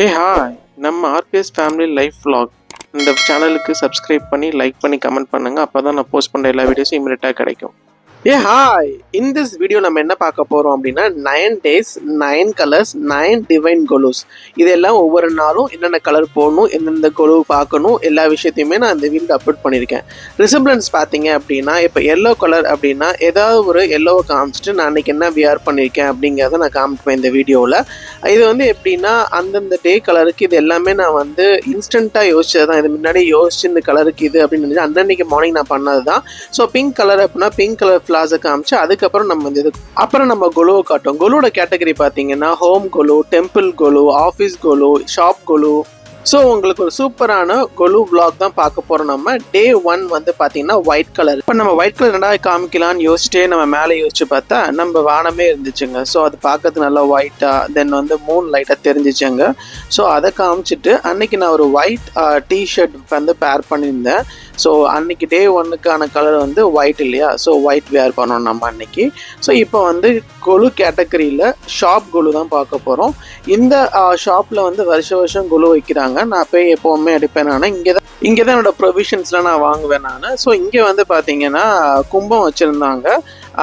Hey hi, நம்ம RPS family life vlog இந்த சேனலுக்கு சப்ஸ்கிரைப் பண்ணி லைக் பண்ணி கமெண்ட் பண்ணுங்கள். அப்போ தான் நான் போஸ்ட் பண்ணுற எல்லா வீடியோஸும் இமீடியட்டாக கிடைக்கும். ஏ ஹாய், இன் திஸ் வீடியோ நம்ம என்ன பார்க்க போகிறோம் அப்படின்னா 9 days 9 கலர்ஸ் 9 டிவைன் கொலுஸ். இதெல்லாம் ஒவ்வொரு நாளும் என்னென்ன கலர் போடணும், எந்தெந்த கொலு பார்க்கணும், எல்லா விஷயத்தையுமே நான் இந்த வீடியோ அப்லோட் பண்ணியிருக்கேன். ரிசம்பிளன்ஸ் பார்த்தீங்க அப்படின்னா இப்போ எல்லோ கலர் அப்படின்னா ஏதாவது ஒரு எல்லோவை காமிச்சிட்டு நான் அன்றைக்கி என்ன வியர் பண்ணியிருக்கேன் அப்படிங்கிறத நான் காமிப்பேன் இந்த வீடியோவில். இது வந்து எப்படின்னா அந்தந்த டே கலருக்கு இது எல்லாமே நான் வந்து இன்ஸ்டண்ட்டாக யோசிச்சது தான். இது முன்னாடி யோசிச்சு இந்த கலருக்கு இது அப்படின்னு நினச்சி அன்னன்னைக்கு மார்னிங் நான் பண்ணது தான். ஸோ பிங்க் கலர் அப்படின்னா பிங்க் கலர் ஃப்ளாஸை காமிச்சு அதுக்கப்புறம் நம்ம இது அப்புறம் நம்ம கொலுவை காட்டும். கொலுவோட கேட்டகரி பார்த்தீங்கன்னா ஹோம் கொலு, டெம்பிள் கொலு, ஆஃபீஸ் கொலு, ஷாப் கொலு. ஸோ உங்களுக்கு ஒரு சூப்பரான கொலு vlog தான் பார்க்க போகிறோம். நம்ம டே 1 வந்து பார்த்தீங்கன்னா ஒயிட் கலர். இப்போ நம்ம ஒயிட் கலர் ரெண்டாவது காமிக்கலான்னு யோசிச்சுட்டே நம்ம மேலே யோசிச்சு பார்த்தா நம்ம வானமே இருந்துச்சுங்க. ஸோ அது பார்க்கறது நல்லா ஒயிட்டாக, தென் வந்து மூன் லைட்டாக தெரிஞ்சிச்சுங்க. ஸோ அதை காமிச்சிட்டு அன்னைக்கு நான் ஒரு ஒயிட் டிஷர்ட் வந்து பேர் பண்ணியிருந்தேன். ஸோ அன்னைக்கு டே 1க்கான கலர் வந்து ஒயிட் இல்லையா, ஸோ ஒயிட் வேர் பண்ணோம் நம்ம அன்னைக்கு. ஸோ இப்போ வந்து கொலு கேட்டகரியில் ஷாப் கொலு தான் பார்க்க போகிறோம். இந்த ஷாப்பில் வந்து வருஷம் கொலு வைக்கிறாங்க. நான் போய் எப்போவுமே எடுப்பேன். நான் இங்கே தான் என்னோடய ப்ரொவிஷன்ஸ்லாம் நான் வாங்குவேன் நான். ஸோ இங்கே வந்து பார்த்தீங்கன்னா கும்பம் வச்சுருந்தாங்க,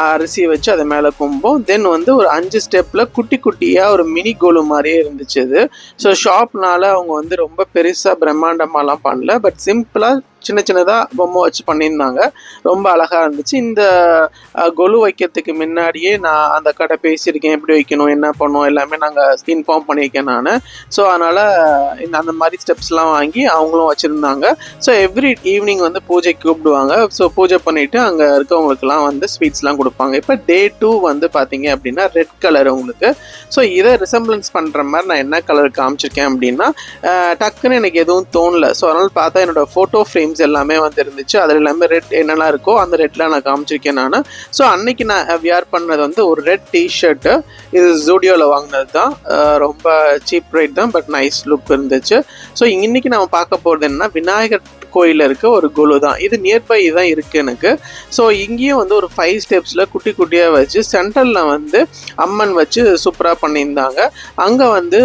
அரிசி வச்சு அது மேலே கும்பம். தென் வந்து ஒரு 5 ஸ்டெப்பில் குட்டி குட்டியாக ஒரு மினி கோலு மாதிரியே இருந்துச்சு இது. ஸோ ஷாப்னால அவங்க வந்து ரொம்ப பெருசாக பிரம்மாண்டமாலாம் பண்ணல, பட் சிம்பிளாக சின்ன சின்னதாக பொம்மை வச்சு பண்ணியிருந்தாங்க. ரொம்ப அழகாக இருந்துச்சு. இந்த கொலு வைக்கிறதுக்கு முன்னாடியே நான் அந்த கடை பேசியிருக்கேன், எப்படி வைக்கணும் என்ன பண்ணணும் எல்லாமே நாங்கள் இன்ஃபார்ம் பண்ணியிருக்கேன் நான். ஸோ அதனால் அந்த மாதிரி ஸ்டெப்ஸ்லாம் வாங்கி அவங்களும் வச்சுருந்தாங்க. ஸோ எவ்ரி ஈவினிங் வந்து பூஜைக்கு கூப்பிடுவாங்க. ஸோ பூஜை பண்ணிவிட்டு அங்கே இருக்கவங்களுக்குலாம் வந்து ஸ்வீட்ஸ்லாம் கொடுப்பாங்க. இப்போ டே 2 வந்து பார்த்தீங்க அப்படின்னா ரெட் கலர் உங்களுக்கு. ஸோ இதை ரிசம்பிளன்ஸ் பண்ணுற மாதிரி நான் என்ன கலர் காமிச்சிருக்கேன் அப்படின்னா டக்குன்னு எனக்கு எதுவும் தோணலை. ஸோ அதனால் பார்த்தா என்னோடய ஃபோட்டோ ஃப்ரேம்ஸ் எல்லாமே வந்து இருந்துச்சு. அதில் எல்லாமே ரெட் என்னெல்லாம் இருக்கோ அந்த ரெட்லாம் நான் காமிச்சிருக்கேன் நான். ஸோ அன்னைக்கு நான் வியர் பண்ணது வந்து ஒரு ரெட் டிஷர்ட்டு. இது ஜூடியோவில் வாங்கினது தான். ரொம்ப சீப் ரேட் தான், பட் நைஸ் லுக் இருந்துச்சு. ஸோ இன்னைக்கு நம்ம பார்க்க போகிறது என்னன்னா விநாயகர் கோயிலில் இருக்க ஒரு கொலு தான். இது நியர்பை தான் இருக்குது எனக்கு. ஸோ இங்கேயும் வந்து ஒரு 5 ஸ்டெப்ஸில் குட்டி குட்டியாக வச்சு சென்டரில் வந்து அம்மன் வச்சு சூப்பராக பண்ணியிருந்தாங்க. அங்கே வந்து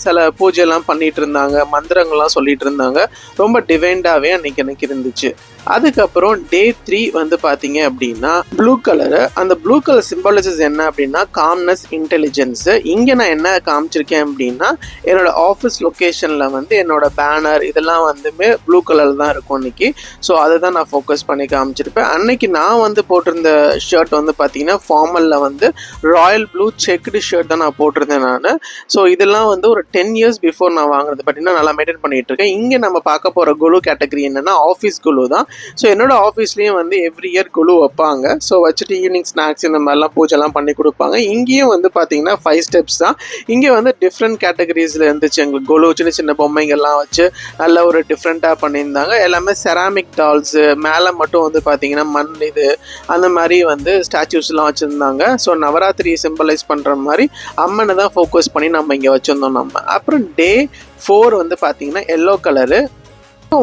சில பூஜைலாம் பண்ணிகிட்டு இருந்தாங்க, மந்திரங்கள்லாம் சொல்லிகிட்டு இருந்தாங்க. ரொம்ப டிவைண்டாகவே எனக்கு இருந்துச்சு. அதுக்கப்புறம் டே 3 வந்து பார்த்தீங்க அப்படின்னா ப்ளூ கலரு. அந்த ப்ளூ கலர் சிம்பாலிசஸ் என்ன அப்படின்னா காம்னஸ், இன்டெலிஜென்ஸு. இங்கே நான் என்ன காமிச்சிருக்கேன் அப்படின்னா என்னோட ஆஃபீஸ் லொக்கேஷனில் வந்து என்னோட பேனர் இதெல்லாம் வந்துமே ப்ளூ கலர் தான் இருக்கும் அன்றைக்கி. ஸோ அதை தான் நான் ஃபோக்கஸ் பண்ணி காமிச்சிருப்பேன். அன்னைக்கு நான் வந்து போட்டிருந்த ஷர்ட் வந்து பார்த்தீங்கன்னா ஃபார்மலில் வந்து ராயல் ப்ளூ செக்குடு ஷர்ட் தான் நான் போட்டிருந்தேன் நான். ஸோ இதெல்லாம் வந்து ஒரு 10 years பிஃபோர் நான் வாங்குறது. பட் இன்னும் நல்லா மெயின்டைன் பண்ணிகிட்டு இருக்கேன். இங்கே நம்ம பார்க்க போகிற கொலு கேட்டகரி என்னென்னா ஆஃபீஸ் கொலு தான். ஸோ என்னோட ஆஃபீஸ்லேயும் வந்து எவ்ரி இயர் கொலு வைப்பாங்க. ஸோ வச்சுட்டு ஈவினிங் ஸ்நாக்ஸ் இந்த மாதிரிலாம் பூஜைலாம் பண்ணி கொடுப்பாங்க. இங்கேயும் வந்து பார்த்தீங்கன்னா 5 ஸ்டெப்ஸ் தான். இங்கே வந்து டிஃப்ரெண்ட் கேட்டகரிஸில் இருந்துச்சு எங்களுக்கு கொலு. சின்ன சின்ன பொம்மைகள்லாம் வச்சு நல்ல ஒரு டிஃப்ரெண்ட்டாக பண்ணியிருந்தாங்க. எல்லாமே செராமிக் டால்ஸு, மேலே மட்டும் வந்து பார்த்தீங்கன்னா மண் இது அந்த மாதிரி வந்து ஸ்டாச்சூஸ்லாம் வச்சுருந்தாங்க. ஸோ நவராத்திரி சிம்பலைஸ் பண்ணுற மாதிரி அம்மனை தான் ஃபோக்கஸ் பண்ணி நம்ம இங்கே வச்சுருந்தோம் நம்ம. அப்புறம் டே 4 வந்து பார்த்தீங்கன்னா எல்லோ கலரு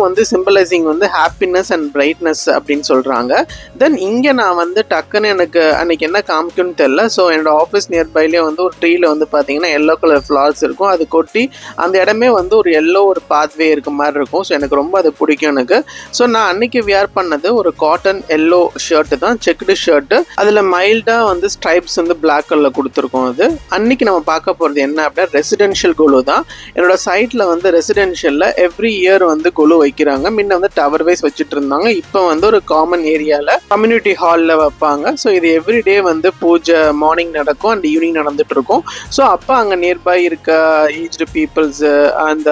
வந்து சிம்பலைசிங் வந்து ஹாப்பினஸ் அண்ட் பிரைட்னஸ் அப்படின்னு சொல்கிறாங்க. தென் இங்கே நான் வந்து டக்குன்னு எனக்கு அன்றைக்கி என்ன காமிக்குன்னு தெரில. ஸோ என்னோடய ஆஃபீஸ் நியர்பைலேயே வந்து ஒரு ட்ரீயில் வந்து பார்த்தீங்கன்னா எல்லோ கலர் ஃப்ளார்ஸ் இருக்கும். அது கொட்டி அந்த இடமே வந்து ஒரு எல்லோ ஒரு பாத்வே இருக்க மாதிரி இருக்கும். ஸோ எனக்கு ரொம்ப அது பிடிக்கும் எனக்கு. ஸோ நான் அன்றைக்கி வியர் பண்ணது ஒரு காட்டன் எல்லோ ஷர்ட்டு தான், செக்குடு ஷர்ட்டு. அதில் மைல்டாக வந்து ஸ்ட்ரைப்ஸ் வந்து பிளாக் கலரில் கொடுத்துருக்கோம். அது அன்றைக்கி நம்ம பார்க்க போகிறது என்ன அப்படின்னா ரெசிடென்ஷியல் கொலு தான். என்னோட சைட்டில் வந்து ரெசிடென்ஷியலில் எவ்ரி இயர் வந்து கொலு வைக்கிறாங்க. முன்ன வந்து டவர் வைஸ் வச்சுட்டு இருந்தாங்க. இப்போ வந்து ஒரு காமன் ஏரியாவில் கம்யூனிட்டி ஹாலில் வைப்பாங்க. ஸோ இது எவ்ரிடே வந்து பூஜை மார்னிங் நடக்கும் அண்ட் ஈவினிங் நடந்துட்டு இருக்கும். ஸோ அப்போ அங்கே நியர்பை இருக்க ஏஜ்டு பீப்புள்ஸு அந்த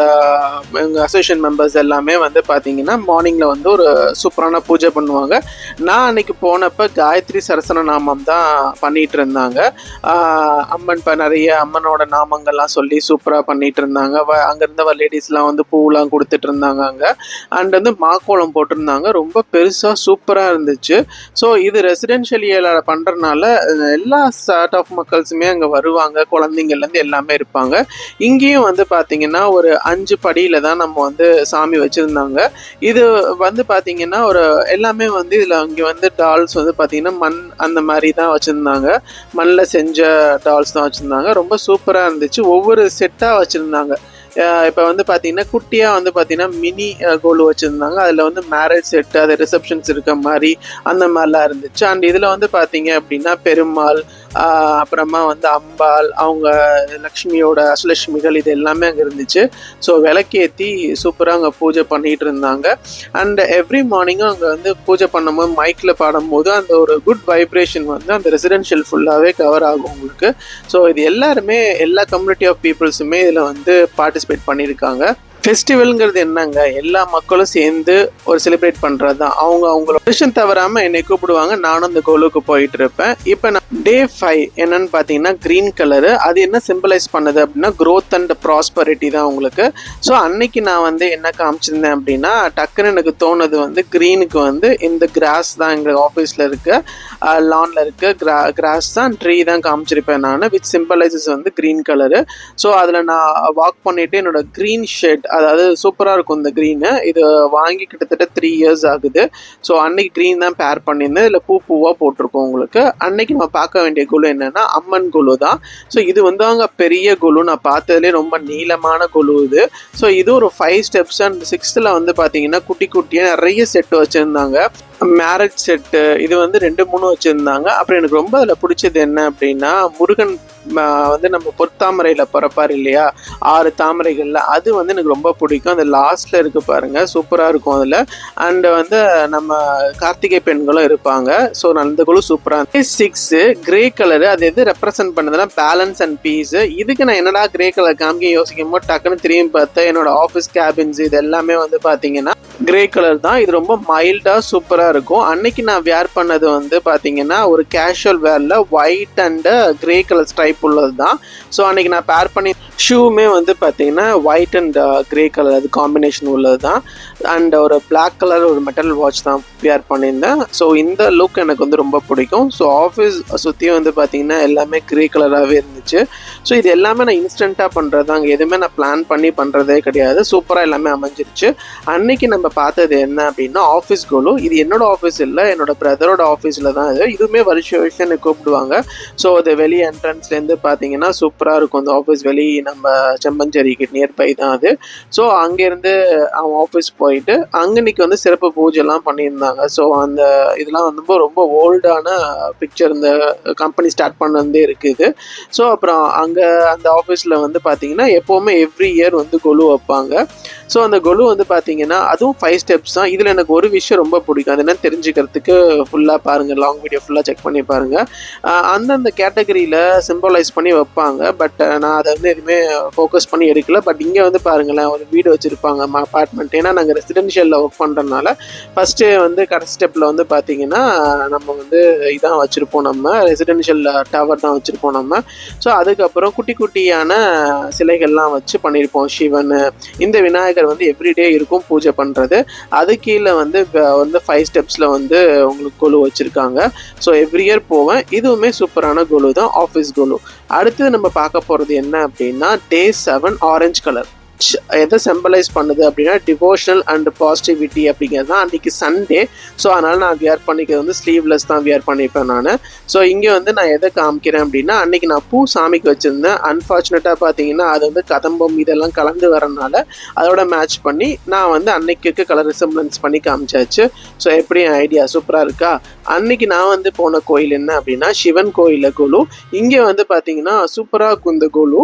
அசோசியேஷன் மெம்பர்ஸ் எல்லாமே வந்து பார்த்தீங்கன்னா மார்னிங்கில் வந்து ஒரு சூப்பரான பூஜை பண்ணுவாங்க. நான் அன்னைக்கு போனப்போ காயத்ரி சரசன நாமம் தான் பண்ணிட்டு இருந்தாங்க. அம்மன் நிறைய அம்மனோட நாமங்கள்லாம் சொல்லி சூப்பராக பண்ணிட்டு இருந்தாங்க. அங்கே இருந்த லேடிஸ்லாம் வந்து பூலாம் கொடுத்துட்டு இருந்தாங்க அங்கே. அண்ட் வந்து மாக்கோளம் போட்டிருந்தாங்க. ரொம்ப பெருசாக சூப்பராக இருந்துச்சு. ஸோ இது ரெசிடென்ஷியல் ஏரியாவில் பண்ணுறதுனால எல்லா சார்ட் ஆஃப் மக்கள்ஸுமே அங்கே வருவாங்க, குழந்தைங்கள்லேருந்து எல்லாமே இருப்பாங்க. இங்கேயும் வந்து பார்த்திங்கன்னா ஒரு 5 படியில் தான் நம்ம வந்து சாமி வச்சுருந்தாங்க. இது வந்து பார்த்திங்கன்னா ஒரு எல்லாமே வந்து இதில் இங்கே வந்து டால்ஸ் வந்து பார்த்திங்கன்னா மண் அந்த மாதிரி தான் வச்சுருந்தாங்க. மண்ணில் செஞ்ச டால்ஸ் தான் வச்சுருந்தாங்க. ரொம்ப சூப்பராக இருந்துச்சு. ஒவ்வொரு செட்டாக வச்சுருந்தாங்க. இப்போ வந்து பார்த்தீங்கன்னா குட்டியாக வந்து பார்த்தீங்கன்னா மினி கோலு வச்சுருந்தாங்க. அதில் வந்து மேரேஜ் செட்டு, அது ரிசப்ஷன்ஸ் இருக்க மாதிரி அந்த மாதிரிலாம் இருந்துச்சு. அண்ட் இதில் வந்து பார்த்தீங்க அப்படின்னா பெருமாள், அப்புறமா வந்து அம்பாள், அவங்க லக்ஷ்மியோட அஷ்டலக்ஷ்மிகள் இது எல்லாமே அங்கே இருந்துச்சு. ஸோ விளக்கேற்றி சூப்பராக அங்கே பூஜை பண்ணிகிட்டு இருந்தாங்க. அண்ட் எவ்ரி மார்னிங்கும் அங்கே வந்து பூஜை பண்ணும்போது மைக்கில் பாடும்போது அந்த ஒரு குட் வைப்ரேஷன் வந்து அந்த ரெசிடென்ஷியல் ஃபுல்லாகவே கவர் ஆகும் உங்களுக்கு. ஸோ இது எல்லாருமே எல்லா கம்யூனிட்டி ஆஃப் பீப்புள்ஸுமே இதில் வந்து பார்ட்டிசிபேட் பண்ணியிருக்காங்க. ஃபெஸ்டிவல்ங்கிறது என்னங்க, எல்லா மக்களும் சேர்ந்து ஒரு செலிப்ரேட் பண்ணுறது தான். அவங்களோட விஷயம் தவறாமல் என்னை கூப்பிடுவாங்க, நானும் அந்த கோலுக்கு போயிட்டு இருப்பேன். இப்போ நான் டே 5 என்னன்னு பார்த்தீங்கன்னா க்ரீன் கலரு. அது என்ன சிம்பிளைஸ் பண்ணுது அப்படின்னா க்ரோத் அண்ட் ப்ராஸ்பரிட்டி தான் உங்களுக்கு. ஸோ அன்னைக்கு நான் வந்து என்ன காமிச்சிருந்தேன் அப்படின்னா டக்குன்னு எனக்கு தோணுது வந்து க்ரீனுக்கு வந்து இந்த கிராஸ் தான் எங்கள் ஆஃபீஸில் இருக்க லானில் இருக்க கிராஸ் தான், ட்ரீ தான் காமிச்சிருப்பேன் நான், விச் சிம்பிளைசஸ் வந்து க்ரீன் கலரு. ஸோ அதில் நான் வாக் பண்ணிவிட்டு என்னோட க்ரீன் ஷர்ட், அதாவது சூப்பராக இருக்கும் இந்த க்ரீனு. இது வாங்கி கிட்டத்தட்ட 3 years ஆகுது. ஸோ அன்னைக்கு க்ரீன் தான் பேர் பண்ணியிருந்தேன். இதில் பூவாக போட்டிருக்கோம் உங்களுக்கு. அன்னைக்கு நம்ம பார்க்க வேண்டிய குழு என்னென்னா அம்மன் குழு தான். ஸோ இது வந்து அவங்க பெரிய குழு, நான் பார்த்ததுலேயே ரொம்ப நீளமான குழு இது. ஸோ இது ஒரு 5 steps. அண்ட் 6th வந்து பார்த்தீங்கன்னா குட்டி குட்டியாக நிறைய செட்டு வச்சுருந்தாங்க. மேரேஜ் செட்டு இது வந்து 2-3 வச்சுருந்தாங்க. அப்புறம் எனக்கு ரொம்ப அதில் பிடிச்சது என்ன அப்படின்னா முருகன் வந்து நம்ம பொற்தாமரையில் பிறப்பார் இல்லையா, 6 தாமரைகளில், அது வந்து எனக்கு ரொம்ப பிடிக்கும். அந்த லாஸ்ட்டில் இருக்குது பாருங்கள், சூப்பராக இருக்கும் அதில். அண்டு வந்து நம்ம கார்த்திகை பெண்களும் இருப்பாங்க. ஸோ அந்த குழு சூப்பராக. 6 கிரே கலரு, அது எது ரெப்ரசன்ட் பண்ணுதுன்னா பேலன்ஸ் அண்ட் பீஸு. இதுக்கு நான் என்னடா கிரே கலர் காமிக்க யோசிக்கும் போது டக்குன்னு திரும்பி பார்த்தேன், என்னோட ஆஃபீஸ் கேபின்ஸ் இது எல்லாமே வந்து பார்த்தீங்கன்னா கிரே கலர் தான். இது ரொம்ப மைல்டாக சூப்பராக இருக்கும். அன்னைக்கு நான் வேர் பண்ணது வந்து பார்த்தீங்கன்னா ஒரு கேஷுவல் வேரில் white and grey colour stripe உள்ளது தான். ஸோ அன்னைக்கு நான் பேர் பண்ணி ஷூவுமே வந்து பார்த்தீங்கன்னா ஒயிட் அண்ட் கிரே கலர் அது காம்பினேஷன் உள்ளது தான். அண்ட் ஒரு பிளாக் கலர் ஒரு மெட்டல் வாட்ச் தான் வேர் பண்ணியிருந்தேன். ஸோ இந்த லுக் எனக்கு வந்து ரொம்ப பிடிக்கும். ஸோ ஆஃபீஸ் சுற்றியும் வந்து பார்த்தீங்கன்னா எல்லாமே கிரே கலராகவே இருந்துச்சு. ஸோ இது எல்லாமே நான் இன்ஸ்டண்ட்டாக பண்ணுறது தான், அங்கே எதுவுமே நான் பிளான் பண்ணி பண்ணுறதே கிடையாது. சூப்பராக எல்லாமே அமைஞ்சிருச்சு. அன்னைக்கு நம்ம பார்த்தது என்ன அப்படின்னா ஆஃபீஸ் கோலு. இது என்னோட ஆஃபீஸ் இல்லை, என்னோட பிரதரோட ஆஃபீஸில் தான் இது. இதுவுமே வருஷம் எனக்கு கூப்பிடுவாங்க. ஸோ அது வெளி என்ட்ரன்ஸ்லேருந்து பார்த்தீங்கன்னா சூப்பராக இருக்கும். அந்த ஆஃபீஸ் வெளி நம்ம செம்மஞ்சேரிக்கு நியர்பை தான் அது. ஸோ அங்கேருந்து அவன் ஆஃபீஸ் போயிட்டு அங்கன்னைக்கு வந்து சிறப்பு பூஜைலாம் பண்ணியிருந்தாங்க. ஸோ அந்த இதெல்லாம் வந்து ரொம்ப ஓல்டான பிக்சர் இந்த கம்பெனி ஸ்டார்ட் பண்ணதே இருக்குது. ஸோ அப்புறம் அங்கே அந்த ஆஃபீஸில் வந்து பார்த்தீங்கன்னா எப்போவுமே எவ்ரி இயர் வந்து கொலு வைப்பாங்க. ஸோ அந்த கொலு வந்து பார்த்தீங்கன்னா அதுவும் 5 steps தான். இதில் எனக்கு ஒரு விஷயம் ரொம்ப பிடிக்கும், அது என்ன தெரிஞ்சுக்கிறதுக்கு ஃபுல்லாக பாருங்கள், லாங் வீடியோ ஃபுல்லாக செக் பண்ணி பாருங்கள். அந்தந்த கேட்டகரியில் சிம்பலைஸ் பண்ணி வைப்பாங்க. பட் நான் அதை வந்து எதுவுமே ஃபோக்கஸ் பண்ணி எடுக்கல. பட் இங்கே வந்து பாருங்களேன், ஒரு வீடு வச்சுருப்பாங்க அப்பார்ட்மெண்ட். ஏன்னா நாங்கள் ரெசிடென்ஷியலில் ஒர்க் பண்ணுறதுனால ஃபஸ்ட்டு வந்து கடைசி ஸ்டெப்பில் வந்து பார்த்தீங்கன்னா நம்ம வந்து இதான் வச்சுருப்போம், நம்ம ரெசிடென்ஷியல் டவர் தான் வச்சுருப்போம் நம்ம. ஸோ அதுக்கப்புறம் குட்டி குட்டியான சிலைகள்லாம் வச்சு பண்ணியிருப்போம். சிவன், இந்த விநாயகர் வந்து எவ்ரிடே இருக்கும் பூஜை பண்ணுறது. அது கீழே வந்து 5 ஸ்டெப்ஸில் வந்து உங்களுக்கு கொலு வச்சுருக்காங்க. ஸோ எவ்ரி இயர் போவேன். இதுவுமே சூப்பரான கொலு தான், ஆஃபீஸ் கொலு. அடுத்தது நம்ம பார்க்க போகிறது என்ன அப்படின்னா டே 7 ஆரஞ்சு கலர். எதை சிம்பலைஸ் பண்ணுது அப்படின்னா டிவோஷனல் அண்ட் பாசிட்டிவிட்டி அப்படிங்கிறது தான். அன்றைக்கி சண்டே. ஸோ அதனால் நான் வியர் பண்ணிக்கிறது வந்து ஸ்லீவ்லெஸ் தான் வியர் பண்ணிப்பேன் நான். ஸோ இங்கே வந்து நான் எதை காமிக்கிறேன் அப்படின்னா அன்றைக்கி நான் பூ சாமிக்கு வச்சுருந்தேன். அன்ஃபார்ச்சுனேட்டாக பார்த்தீங்கன்னா அது வந்து கதம்பம் இதெல்லாம் கலந்து வரனால அதோட மேட்ச் பண்ணி நான் வந்து அன்னைக்கு கலர் ரிசம்பிளன்ஸ் பண்ணி காமிச்சாச்சு. ஸோ எப்படி ஐடியா சூப்பராக இருக்கா? அன்னைக்கு நான் வந்து போன கோயில் என்ன அப்படின்னா சிவன் கோயிலில் கொலு. இங்கே வந்து பார்த்தீங்கன்னா சூப்பராக இருக்கும் இந்த கொலு.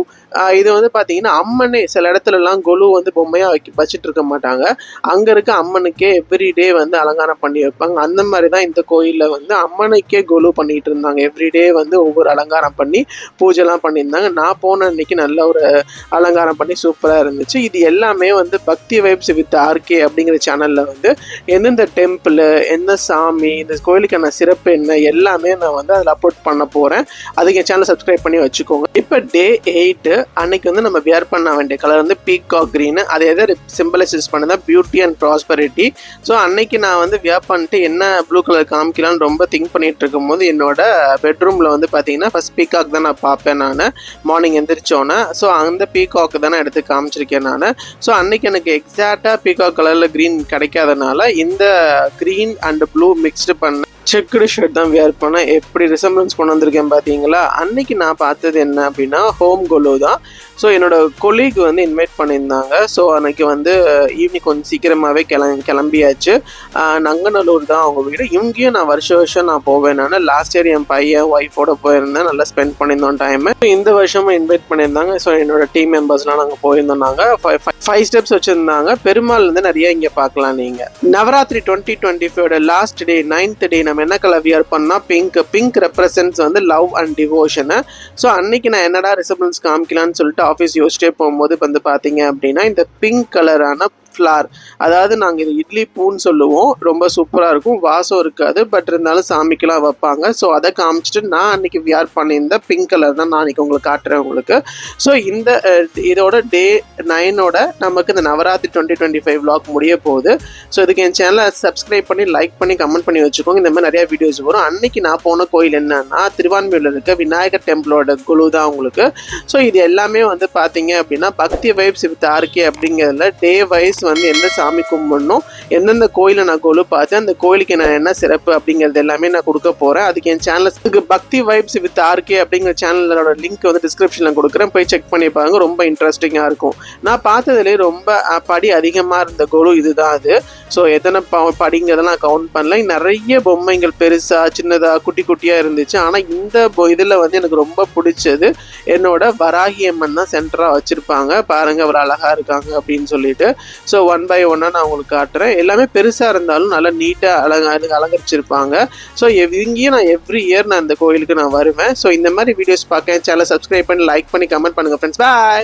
இது வந்து பார்த்தீங்கன்னா அம்மனே சில இடத்துலலாம் கொலு வந்து பொம்மையாக வச்சுட்டு இருக்க மாட்டாங்க. அங்கே இருக்க அம்மனுக்கே எவ்ரிடே வந்து அலங்காரம் பண்ணி வைப்பாங்க. அந்த மாதிரி தான் இந்த கோயிலில் வந்து அம்மனுக்கே கொலு பண்ணிகிட்டு இருந்தாங்க. எவ்ரிடே வந்து ஒவ்வொரு அலங்காரம் பண்ணி பூஜைலாம் பண்ணியிருந்தாங்க. நான் போன அன்னைக்கு நல்ல ஒரு அலங்காரம் பண்ணி சூப்பராக இருந்துச்சு. இது எல்லாமே வந்து பக்தி வைப்ஸ் வித் ஆர்கே அப்படிங்கிற சேனலில் வந்து எந்தெந்த டெம்பிள், எந்த சாமி, இந்த கோயிலுக்கான சிறப்பு என்ன எல்லாமே நான் வந்து அதில் அப்லோட் பண்ண போகிறேன். அதுக்கு என் சேனலை சப்ஸ்கிரைப் பண்ணி வச்சுக்கோங்க. இப்போ டே 8 அன்னைக்கு வந்து நம்ம வியர் பண்ண வேண்டிய கலர் வந்து பீகாக் க்ரீனு. அது எதை சிம்பலைசஸ் பண்ணதான் பியூட்டி அண்ட் ப்ராஸ்பரிட்டி. ஸோ அன்னைக்கு நான் வந்து வியர் பண்ணிட்டு என்ன ப்ளூ கலர் காமிக்கலான்னு ரொம்ப திங்க் பண்ணிட்டு இருக்கும் போது என்னோட பெட்ரூமில் வந்து பார்த்தீங்கன்னா ஃபஸ்ட் பீகாக் தான் நான் பார்ப்பேன் நான் மார்னிங் எந்திரிச்சோன்னே. ஸோ அந்த பீகாக் தான் நான் எடுத்து காமிச்சிருக்கேன் நான். ஸோ அன்னைக்கு எனக்கு எக்ஸாக்டாக பீகாக் கலரில் க்ரீன் கிடைக்காதனால இந்த க்ரீன் அண்ட் ப்ளூ மிக்ஸ்டு பண்ண செக்குடு ஷர்ட் தான் வியர் பண்ணேன். எப்படி ரிசம்பிளன்ஸ் கொண்டு வந்திருக்கேன் பார்த்தீங்களா? அன்னைக்கு நான் பார்த்தது என்ன அப்படின்னா ஹோம் கொலு தான். ஸோ என்னோட கொலீக் வந்து இன்வைட் பண்ணியிருந்தாங்க. ஸோ அன்றைக்கி வந்து ஈவினிங் கொஞ்சம் சீக்கிரமாகவே கிளம்பியாச்சு. நங்கநல்லூர் தான் அவங்க வீடு. இங்கேயும் நான் வருஷம் நான் போவேன். நான் லாஸ்ட் இயர் என் பையன் ஒய்ஃபோட போயிருந்தேன். நல்லா ஸ்பெண்ட் பண்ணியிருந்தோம் டைமு. இந்த வருஷமும் இன்வைட் பண்ணியிருந்தாங்க. ஸோ என்னோட டீம் மெம்பர்ஸ்லாம் நாங்கள் போயிருந்தோம். நாங்கள் 5 ஸ்டெப்ஸ் வச்சுருந்தாங்க. பெருமாள் வந்து நிறைய இங்கே பார்க்கலாம் நீங்கள். நவராத்திரி 2025 லாஸ்ட் டே 9th டே நம்ம என்ன கலர் வியர் பண்ணால் பிங்க் ரெப்ரசன்ட்ஸ் வந்து லவ் அண்ட் டிவோஷனு. ஸோ அன்னைக்கு நான் என்னடா ரிசம்பிளன்ஸ் காமிக்கலான்னு சொல்லிட்டு ஆஃபீஸ் யோசிச்சே போகும்போது வந்து பார்த்தீங்க அப்படின்னா இந்த பிங்க் கலரான ஃப்ளார், அதாவது நாங்கள் இது இட்லி பூன்னு சொல்லுவோம். ரொம்ப சூப்பராக இருக்கும், வாசம் இருக்காது, பட் இருந்தாலும் சாமிக்கெலாம் வைப்பாங்க. ஸோ அதை காமிச்சிட்டு நான் அன்றைக்கி வியர் பண்ணியிருந்த பிங்க் கலர் தான் நான் அன்றைக்கி உங்களுக்கு காட்டுறேன் உங்களுக்கு. ஸோ இந்த இதோட டே 9ஓட நமக்கு இந்த நவராத்திரி 2025 vlog முடிய போகுது. ஸோ இதுக்கு என் சேனலை சப்ஸ்கிரைப் பண்ணி லைக் பண்ணி கமெண்ட் பண்ணி வச்சுக்கோங்க. இந்த மாதிரி நிறையா வீடியோஸ் வரும். அன்றைக்கி நான் போன கோயில் என்னன்னா திருவான்மையூரில் இருக்க விநாயகர் டெம்பிளோட குழு தான் உங்களுக்கு. ஸோ இது எல்லாமே வந்து பார்த்தீங்க அப்படின்னா பக்தி வைப்ஸ் வித் ஆர்கே அப்படிங்கிறதுல டே வைஸ் வந்து எந்த சாமி கும்பிடணும், எந்தெந்த கோயிலை நான் கொலு பார்த்தேன், அந்த கோயிலுக்கு நான் என்ன சிறப்பு அப்படிங்கிறது எல்லாமே நான் கொடுக்க போகிறேன். அதுக்கு என் சேனலுக்கு பக்தி வைப்ஸ் வித் ஆர்கே அப்படிங்கிற சேனலோட லிங்க் வந்து டிஸ்கிரிப்ஷனில் கொடுக்குறேன். போய் செக் பண்ணி பாருங்க, ரொம்ப இன்ட்ரெஸ்டிங்காக இருக்கும். நான் பார்த்ததுலேயே ரொம்ப படி அதிகமாக இருந்த கொலு இதுதான் அது. ஸோ எத்தனை படிங்கிறத நான் கவுண்ட் பண்ணல. நிறைய பொம்மைகள் பெருசாக சின்னதாக குட்டி குட்டியாக இருந்துச்சு. ஆனால் இந்த இதில் வந்து எனக்கு ரொம்ப பிடிச்சது என்னோட வராகி அம்மன் தான் சென்டராக வச்சுருப்பாங்க. பாருங்கள் அவர் அழகாக இருக்காங்க அப்படின்னு சொல்லிட்டு. ஸோ 1 by 1 நான் உங்களுக்கு காட்டுறேன். எல்லாமே பெருசாக இருந்தாலும் நல்லா நீட்டாக அலங்கரிச்சிருப்பாங்க. ஸோ இங்கேயும் நான் எவ்ரி இயர் நான் இந்த கோயிலுக்கு நான் வருவேன். ஸோ இந்த மாதிரி வீடியோஸ் பார்க்க சேனலை சப்ஸ்கிரைப் பண்ணி லைக் பண்ணி கமெண்ட் பண்ணுங்கள் ஃப்ரெண்ட்ஸ். பாய்.